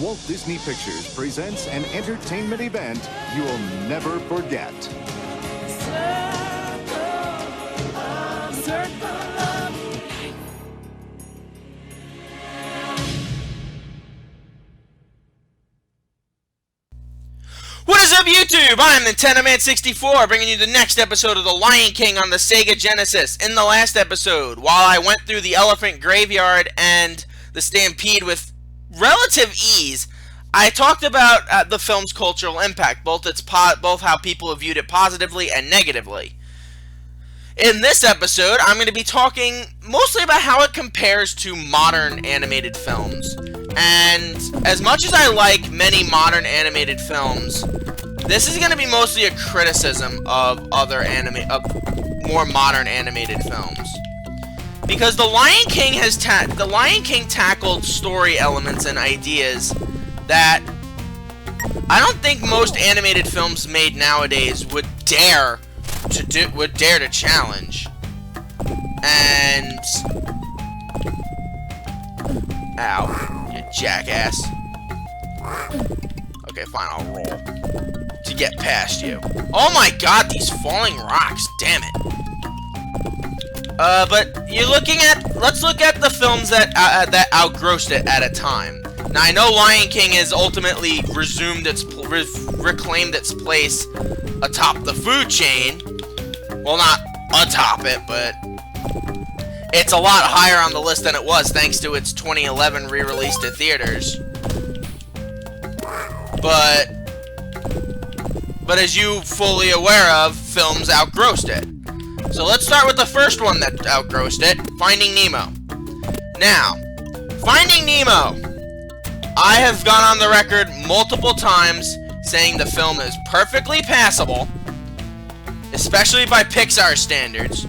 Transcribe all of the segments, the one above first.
Walt Disney Pictures presents an entertainment event you'll never forget. What is up, YouTube? I'm NintendoMan64, bringing you the next episode of The Lion King on the Sega Genesis. In the last episode, while I went through the elephant graveyard and the stampede with relative ease, I talked about the film's cultural impact, both how people have viewed it positively and negatively. In this episode, I'm going to be talking mostly about how it compares to modern animated films. And as much as I like many modern animated films, this is going to be mostly a criticism of more modern animated films. Because The Lion King tackled story elements and ideas that I don't think most animated films made nowadays would dare to challenge. And ow, you jackass. Okay, fine, I'll roll to get past you. Oh my god, these falling rocks, damn it. But let's look at the films that outgrossed it at a time. Now, I know Lion King has ultimately reclaimed its place atop the food chain. Well, not atop it, but it's a lot higher on the list than it was thanks to its 2011 re-release to theaters. But as you fully aware of, films outgrossed it. So let's start with the first one that outgrossed it, Finding Nemo. Now, Finding Nemo, I have gone on the record multiple times saying the film is perfectly passable, especially by Pixar standards,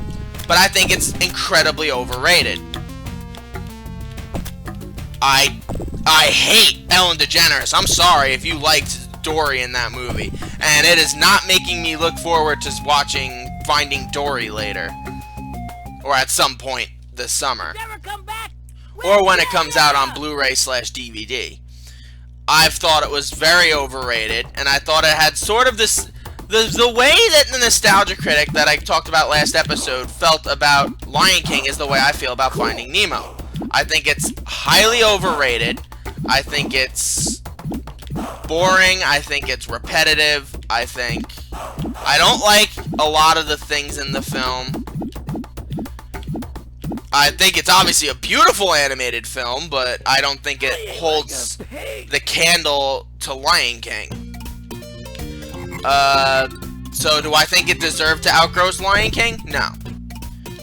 but I think it's incredibly overrated. I hate Ellen DeGeneres. I'm sorry if you liked Dory in that movie, and it is not making me look forward to watching Finding Dory later, or at some point this summer, or when it comes out on Blu-ray/DVD. I've thought it was very overrated, and I thought it had sort of this the way that the nostalgia critic that I talked about last episode felt about Lion King is the way I feel about Finding Nemo. I think it's highly overrated. I think it's boring. I think it's repetitive. I don't like a lot of the things in the film. I think it's obviously a beautiful animated film, but I don't think it holds the candle to Lion King. So do I think it deserved to outgross Lion King? No.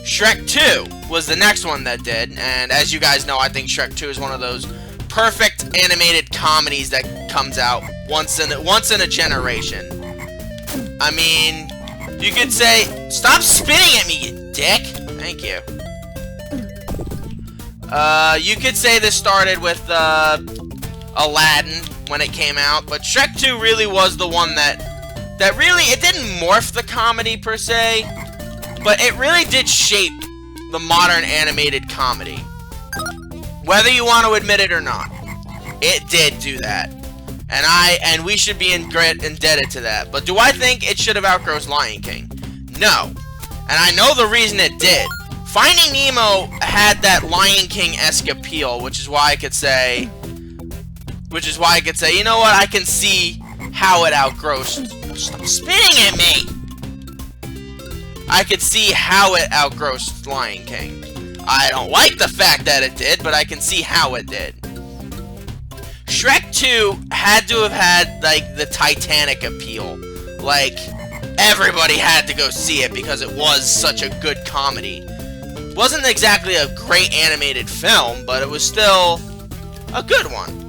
Shrek 2 was the next one that did, and as you guys know, I think Shrek 2 is one of those perfect animated comedies that comes out once in a generation. I mean, you could say, stop spitting at me, you dick! Thank you. You could say this started with Aladdin when it came out, but Shrek 2 really was the one that really, it didn't morph the comedy per se, but it really did shape the modern animated comedy. Whether you want to admit it or not, it did do that. And we should be indebted to that. But do I think it should have outgrossed Lion King? No. And I know the reason it did. Finding Nemo had that Lion King-esque appeal, which is why I could say, you know what, I can see how it outgrossed. Stop spitting at me! I could see how it outgrossed Lion King. I don't like the fact that it did, but I can see how it did. Shrek 2 had to have had, like, the Titanic appeal. Like, everybody had to go see it because it was such a good comedy. It wasn't exactly a great animated film, but it was still a good one.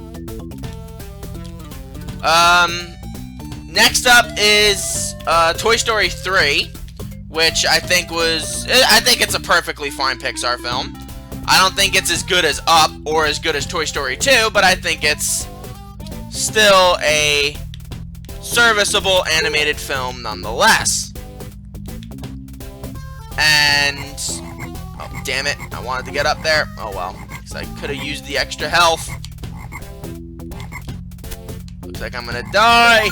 Next up is Toy Story 3, which I think it's a perfectly fine Pixar film. I don't think it's as good as Up or as good as Toy Story 2, but I think it's still a serviceable animated film nonetheless. And oh, damn it, I wanted to get up there. Oh well, because I could have used the extra health. Looks like I'm gonna die.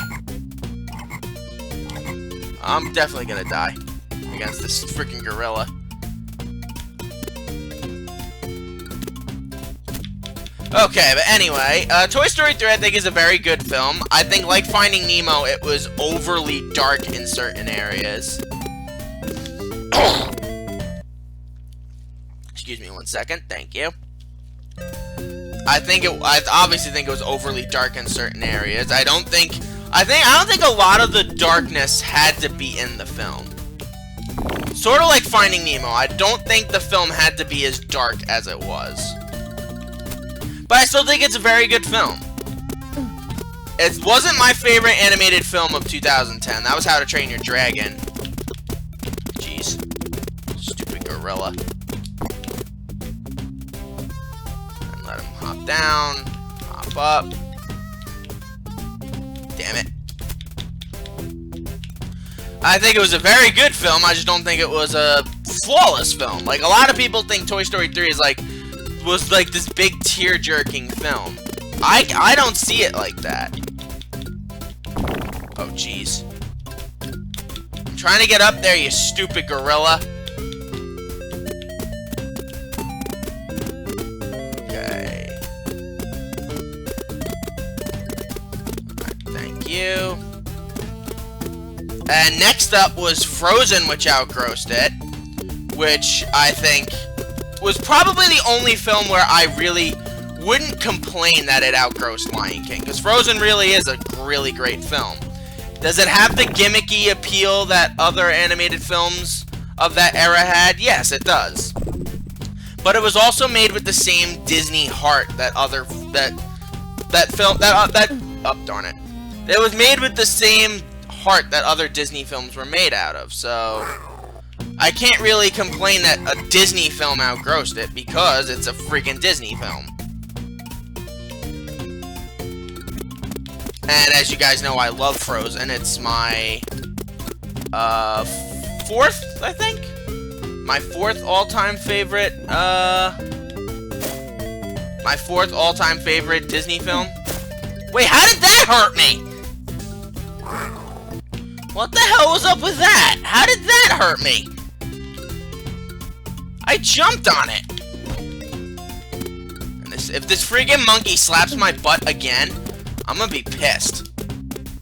I'm definitely gonna die against this freaking gorilla. Okay, but anyway, Toy Story 3 I think is a very good film. I think, like Finding Nemo, it was overly dark in certain areas. Excuse me 1 second, thank you. I obviously think it was overly dark in certain areas. I don't think a lot of the darkness had to be in the film. Sort of like Finding Nemo, I don't think the film had to be as dark as it was. But I still think it's a very good film. It wasn't my favorite animated film of 2010. That was How to Train Your Dragon. Jeez. Stupid gorilla. And let him hop down. Hop up. Damn it. I think it was a very good film. I just don't think it was a flawless film. Like, a lot of people think Toy Story 3 was like this big tear-jerking film. I don't see it like that. Oh, jeez. I'm trying to get up there, you stupid gorilla. Okay. Thank you. And next up was Frozen, which outgrossed it. Which I think was probably the only film where I really wouldn't complain that it outgrossed Lion King, because Frozen really is a really great film. Does it have the gimmicky appeal that other animated films of that era had? Yes, it does. But it was also made with the same Disney heart that oh darn it. It was made with the same heart that other Disney films were made out of, so I can't really complain that a Disney film outgrossed it, because it's a freaking Disney film. And as you guys know, I love Frozen. It's my fourth, I think? My fourth all-time favorite, my fourth all-time favorite Disney film. Wait, how did that hurt me? What the hell was up with that? How did that hurt me? I jumped on it. And if this friggin' monkey slaps my butt again, I'm gonna be pissed.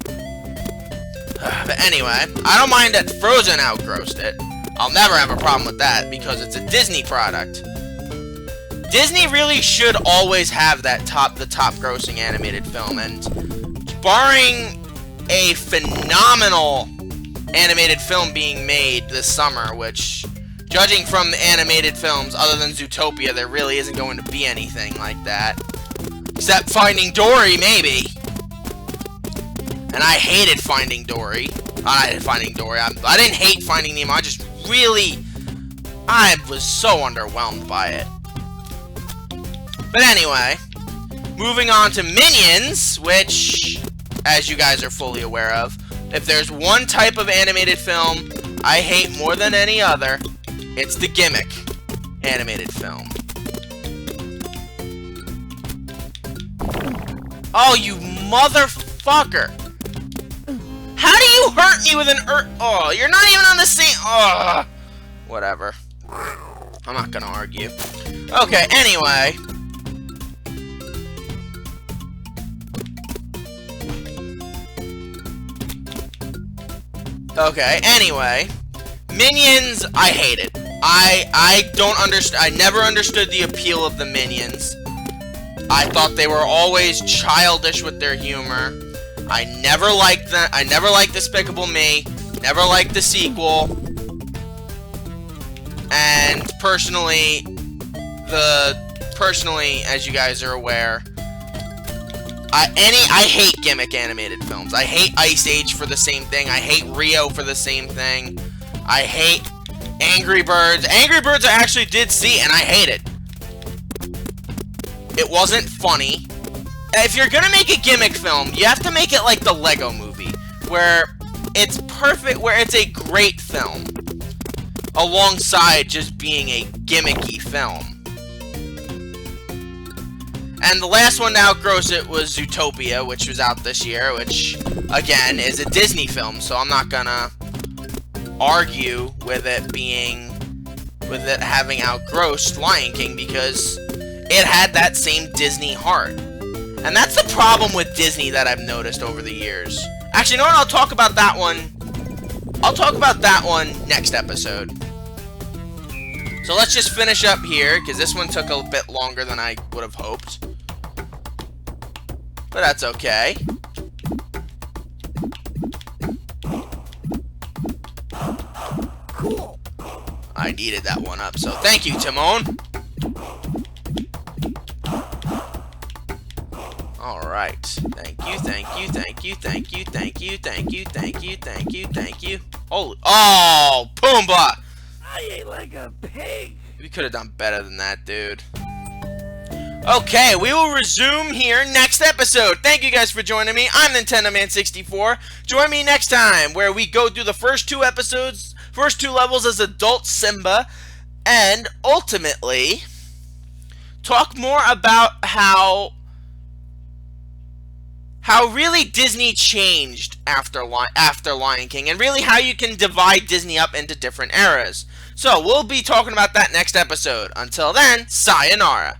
But anyway, I don't mind that Frozen outgrossed it. I'll never have a problem with that, because it's a Disney product. Disney really should always have the top grossing animated film, and barring a phenomenal animated film being made this summer, which, judging from the animated films, other than Zootopia, there really isn't going to be anything like that. Except Finding Dory, maybe. And I hated Finding Dory. I hated Finding Dory. I didn't hate Finding Nemo. I was so underwhelmed by it. But anyway, moving on to Minions, which, as you guys are fully aware of, if there's one type of animated film I hate more than any other, it's the gimmick animated film. Oh, you motherfucker! How do you hurt me with an oh, you're not even on the same. Oh, whatever. I'm not gonna argue. Okay, anyway. Okay, anyway. Minions, I hate it. I don't understand. I never understood the appeal of the Minions. I thought they were always childish with their humor. I never liked them. I never liked Despicable Me. Never liked the sequel. And personally, as you guys are aware, I hate gimmick animated films. I hate Ice Age for the same thing. I hate Rio for the same thing. I hate Angry Birds. Angry Birds I actually did see, and I hate it. It wasn't funny. If you're gonna make a gimmick film, you have to make it like the Lego Movie, where it's perfect, where it's a great film, alongside just being a gimmicky film. And the last one to outgross it was Zootopia, which was out this year, which, again, is a Disney film, so I'm not gonna argue with it having outgrossed Lion King, because it had that same Disney heart. And that's the problem with Disney that I've noticed over the years. Actually, you know what? I'll talk about that one next episode. So let's just finish up here, because this one took a bit longer than I would have hoped. But that's okay. I needed that one up, so thank you, Timon. Alright. Thank you, thank you, thank you, thank you, thank you, thank you, thank you, thank you, thank you. Oh, Pumbaa! I ate like a pig. We could have done better than that, dude. Okay, we will resume here next episode. Thank you guys for joining me. I'm Nintendo Man 64. Join me next time, where we go through the first two levels as adult Simba, and ultimately talk more about how really Disney changed after Lion King, and really how you can divide Disney up into different eras. So we'll be talking about that next episode. Until then, sayonara.